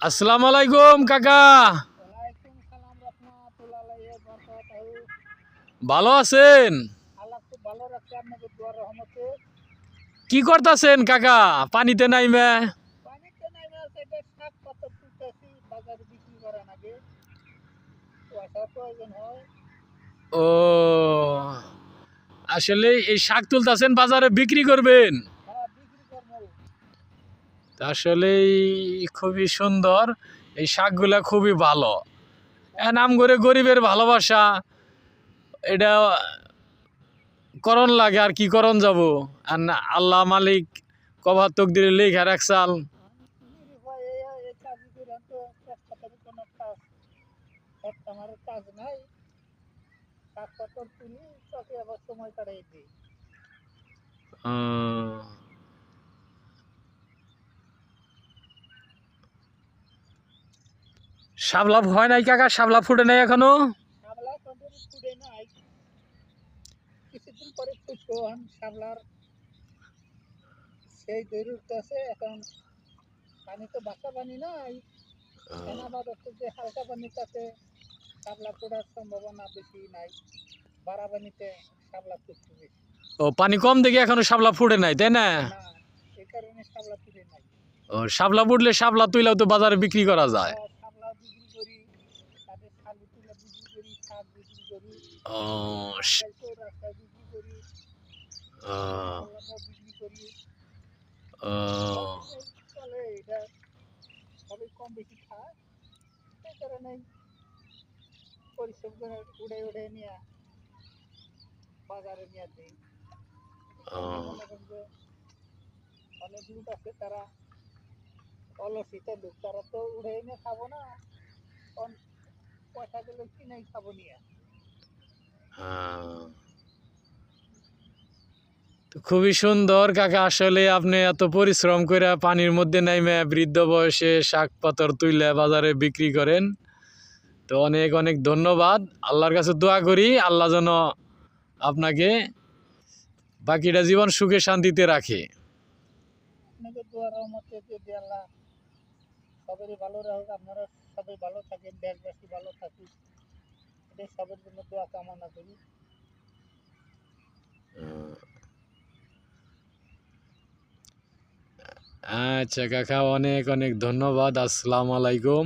আসসালামু আলাইকুম কাকা। ওয়ালাইকুম সালাম রহমাতুল্লাহি ওয়া বারাকাতুহু। ভালো আছেন? আল্লাহ খুব ভালো রাখছে আপনাদের দোয়ার রহমতে। কি করতেছেন কাকা পানিতে নাইমে? পানিতে নাইমা সেটা শাক পাতা তুলতেছি বাজারে বিক্রি করার আগে পয়সার প্রয়োজন হয়। ও আসলে এই শাক তুলতাছেন বাজারে বিক্রি করবেন? হ্যাঁ, বিক্রি করবো। আসলে খুবই সুন্দর, এই শাকগুলা খুবই ভালো। নাম করে গরিবের ভালোবাসা এটা করণ লাগে, আর কি করণ যাব। আর না, আল্লাহ মালিক কবার তকদিরে লেখা রাখছাল। নিরুপায় এই কাজই করে তো চেষ্টা করি কোনো কাজ একটা আমার কাজ নাই, শাক পাতা তুলি চকে আবার সময় কাটাই দিই। শাপলা হয় নাই কাকা? শাপলা ফুটে নাই এখনো? শাপলা তোদের ফুটে নাই, কিছুদিন পরে ফুটবো। শাপলার সেই দৈর উঠতেছে এখন। পানি তো বাসা পানি নাই, ফেনাবাদ হচ্ছে যে হালকা পানিটাতে শাপলা ফোটার সম্ভাবনা বেশি নাই, বাড়া পানিতে শাপলা ফুটছে বেশি। ও পানি কম দেখে এখনো শাপলা ফুটে নাই, তাই না? না, এই কারণে শাপলা ফুটে নাই। ও শাপলা ফুটলে শাপলা তুইলাও তো বাজারে বিক্রি করা যায়। শাপলা বিক্রি করি, তাদের শালু তুলা বিক্রি করি, শাক বিক্রি করি, ও শ- রাস্তায় রাস্তায় বিক্রি করি, ও, কল্যাণও বিক্রি করি। সব ও, দিকেই চলে এটা, সবাই কম বেশি খায়, সেই কারণে পরিশ্রম করে উড়ে উড়ে নিয়ে বাজারে নিয়ে দিই। ও। এখানে মনে করেন যে অনেক লোক আছে তারা অলসিত লোক, তারা তো উড়ে এনে খাবো না, পয়সা গুলো কিনেই খাবো নিয়ে। হ্যাঁ। তো খুবই সুন্দর কাকা, আসলে আপনি এত পরিশ্রম করে পানির মধ্যে নাইমে বৃদ্ধ বয়সে শাক পাতর তুইলে বাজারে বিক্রি করেন। তো অনেক অনেক ধন্যবাদ। আল্লাহর কাছে দোয়া করি আল্লাহ যেন আপনাকে বাকিটা জীবন সুখে শান্তিতে রাখে। আপনাদের দোয়ার রহমতে যদি আল্লাহ সবারই ভালো রাখুক, আপনারা সবাই ভালো থাকেন, দেশবাসী ভালো থাকুক, এটাই সবার জন্য দোয়া কামনা করি। আচ্ছা কাকা, অনেক অনেক ধন্যবাদ। আসসালামু আলাইকুম।